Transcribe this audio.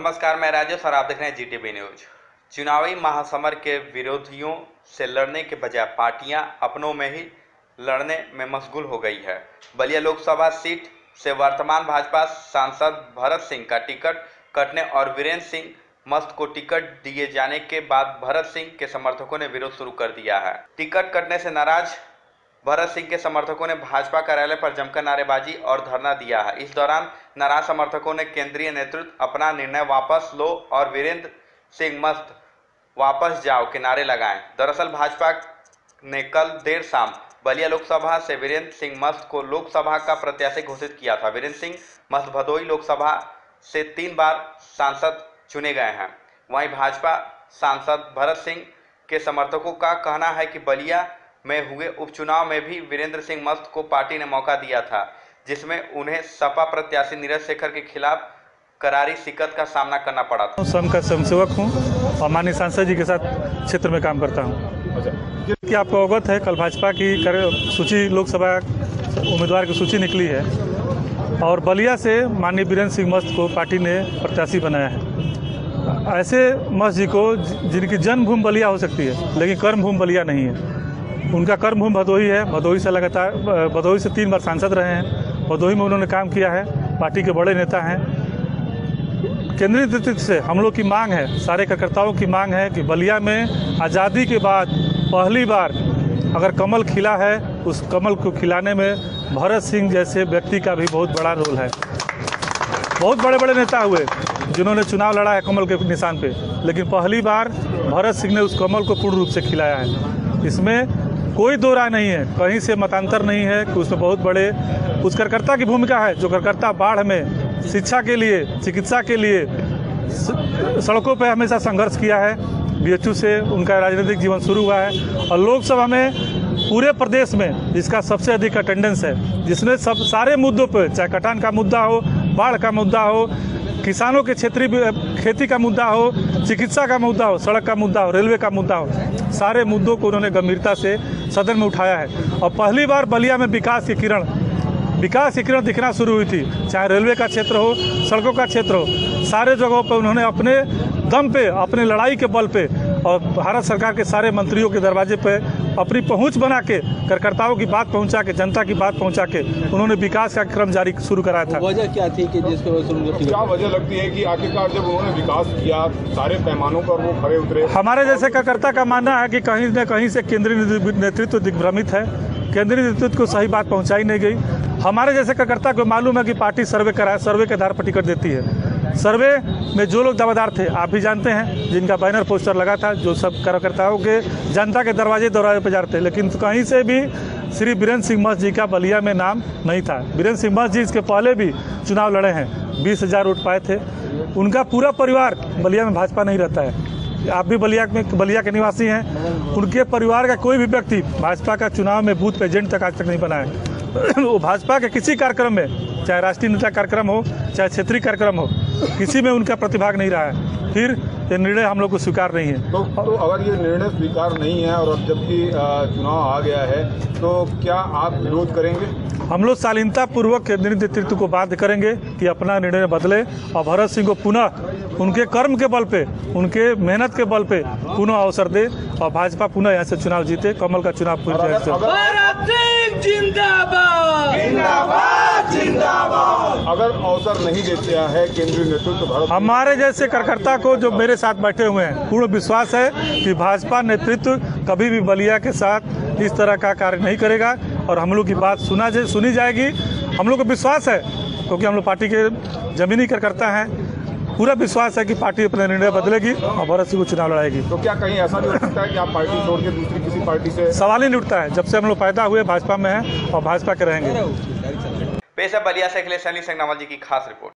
नमस्कार, मैं राजेश और आप देख रहे हैं जीटीवी न्यूज। चुनावी महासमर के विरोधियों से लड़ने के बजाय पार्टियां अपनों में ही लड़ने में मशगूल हो गई है। बलिया लोकसभा सीट से वर्तमान भाजपा सांसद भरत सिंह का टिकट कटने और वीरेंद्र सिंह मस्त को टिकट दिए जाने के बाद भरत सिंह के समर्थकों ने विरोध शुरू कर दिया है। टिकट कटने से नाराज भरत सिंह के समर्थकों ने भाजपा कार्यालय पर जमकर नारेबाजी और धरना दिया है। इस दौरान नाराज समर्थकों ने केंद्रीय नेतृत्व अपना निर्णय वापस लो और वीरेंद्र सिंह मस्त वापस जाओ के नारे लगाए। दरअसल भाजपा ने कल देर शाम बलिया लोकसभा से वीरेंद्र सिंह मस्त को लोकसभा का प्रत्याशी घोषित किया था। वीरेंद्र सिंह मस्त भदोही लोकसभा से 3 बार सांसद चुने गए हैं। वहीं भाजपा सांसद भरत सिंह के समर्थकों का कहना है कि बलिया में हुए उपचुनाव में भी वीरेंद्र सिंह मस्त को पार्टी ने मौका दिया था, जिसमें उन्हें सपा प्रत्याशी नीरज शेखर के खिलाफ करारी शिकस्त का सामना करना पड़ा था। संघ का स्वयंसेवक हूं और माननीय सांसद जी के साथ क्षेत्र में काम करता हूं। कि आपको अवगत है, कल भाजपा की सूची लोकसभा उम्मीदवार की सूची निकली है और बलिया से माननीय वीरेंद्र सिंह मस्त को पार्टी ने प्रत्याशी बनाया है। ऐसे मस्त जी को जिनकी जन्मभूमि बलिया हो सकती है लेकिन कर्मभूमि बलिया नहीं है। उनका कर्मभूमि भदोही है। भदोही से लगातार 3 बार सांसद रहे हैं। भदोही में उन्होंने काम किया है। पार्टी के बड़े नेता हैं। केंद्रीय नेतृत्व से हम लोग की मांग है, सारे कार्यकर्ताओं की मांग है कि बलिया में आज़ादी के बाद पहली बार अगर कमल खिला है, उस कमल को खिलाने में भरत सिंह जैसे व्यक्ति का भी बहुत बड़ा रोल है। बहुत बड़े बड़े नेता हुए जिन्होंने चुनाव लड़ा है कमल के निशान पे, लेकिन पहली बार भरत सिंह ने उस कमल को पूर्ण रूप से खिलाया है। इसमें कोई दो राय नहीं है, कहीं से मतांतर नहीं है कि उसमें बहुत बड़े उस कार्यकर्ता की भूमिका है जो कार्यकर्ता बाढ़ में, शिक्षा के लिए, चिकित्सा के लिए सड़कों पर हमेशा संघर्ष किया है। बीएचयू से उनका राजनीतिक जीवन शुरू हुआ है और लोकसभा में पूरे प्रदेश में जिसका सबसे अधिक अटेंडेंस है, जिसने सारे मुद्दों पर, चाहे कटान का मुद्दा हो, बाढ़ का मुद्दा हो, किसानों के क्षेत्रीय खेती का मुद्दा हो, चिकित्सा का मुद्दा हो, सड़क का मुद्दा हो, रेलवे का मुद्दा हो, सारे मुद्दों को उन्होंने गंभीरता से सदन में उठाया है। और पहली बार बलिया में विकास की किरण दिखना शुरू हुई थी। चाहे रेलवे का क्षेत्र हो, सड़कों का क्षेत्र हो, सारे जगहों पर उन्होंने अपने दम पे, अपने लड़ाई के बल पे और भारत सरकार के सारे मंत्रियों के दरवाजे पे अपनी पहुंच बना के, कार्यकर्ताओं की बात पहुंचा के, जनता की बात पहुंचा के उन्होंने विकास का क्रम जारी शुरू कराया था। वजह क्या थी कि जिसकी वजह से उनको क्या वजह लगती है कि आखिरकार जब उन्होंने विकास किया सारे पैमानों पर वो खड़े उतरे? हमारे जैसे कार्यकर्ता का मानना है कि कहीं न कहीं से केंद्रीय नेतृत्व दिग्भ्रमित है। केंद्रीय नेतृत्व को सही बात पहुँचाई नहीं गई। हमारे जैसे कार्यकर्ता को मालूम है कि पार्टी सर्वे कराए, सर्वे के आधार पर टिकट देती है। सर्वे में जो लोग दावेदार थे आप भी जानते हैं, जिनका बैनर पोस्टर लगा था, जो सब कार्यकर्ताओं के जनता के दरवाजे पर जा रहे थे, लेकिन कहीं से भी श्री वीरेंद्र सिंह मस्त जी का बलिया में नाम नहीं था। वीरेंद्र सिंह मस्त जी इसके पहले भी चुनाव लड़े हैं, 20,000 वोट पाए थे। उनका पूरा परिवार बलिया में भाजपा नहीं रहता है। आप भी बलिया के निवासी हैं। उनके परिवार का कोई भी व्यक्ति भाजपा का चुनाव में बूथ एजेंट तक आज तक नहीं बना है। वो भाजपा के किसी कार्यक्रम में, चाहे राष्ट्रीय नेता कार्यक्रम हो, चाहे क्षेत्रीय कार्यक्रम हो, किसी में उनका प्रतिभाग नहीं रहा है। फिर ये निर्णय हम लोग को स्वीकार नहीं है। तो अगर ये निर्णय स्वीकार नहीं है और अब जबकि चुनाव आ गया है, तो क्या आप विरोध करेंगे? हम लोग शालीनता पूर्वक केंद्रीय नेतृत्व को बाध्य करेंगे कि अपना निर्णय बदले और भरत सिंह को पुनः उनके कर्म के बल पे, उनके मेहनत के बल पे पुनः अवसर दे और भाजपा पुनः यहाँ से चुनाव जीते, कमल का चुनाव पूरी तरह से। अगर अवसर नहीं देते है केंद्रीय नेतृत्व, हमारे जैसे कार्यकर्ता को जो मेरे साथ बैठे हुए हैं, पूर्ण विश्वास है कि भाजपा नेतृत्व कभी भी बलिया के साथ इस तरह का कार्य नहीं करेगा और हम लोग की बात सुनी जाएगी। हम लोग को विश्वास है, क्योंकि हम लोग पार्टी के जमीनी कार्यकर्ता हैं। पूरा विश्वास है कि पार्टी अपने निर्णय बदलेगी और भरत सिंह को चुनाव लड़ाएगी। तो क्या कहीं ऐसा नहीं हो सकता है कि आप पार्टी छोड़ के दूसरी किसी पार्टी से? सवाल ही नहीं उठता है। जब से हम लोग पैदा हुए भाजपा में हैं और भाजपा के रहेंगे। पेश है बलिया से अखिलेश सैनी संगनावल जी की खास रिपोर्ट।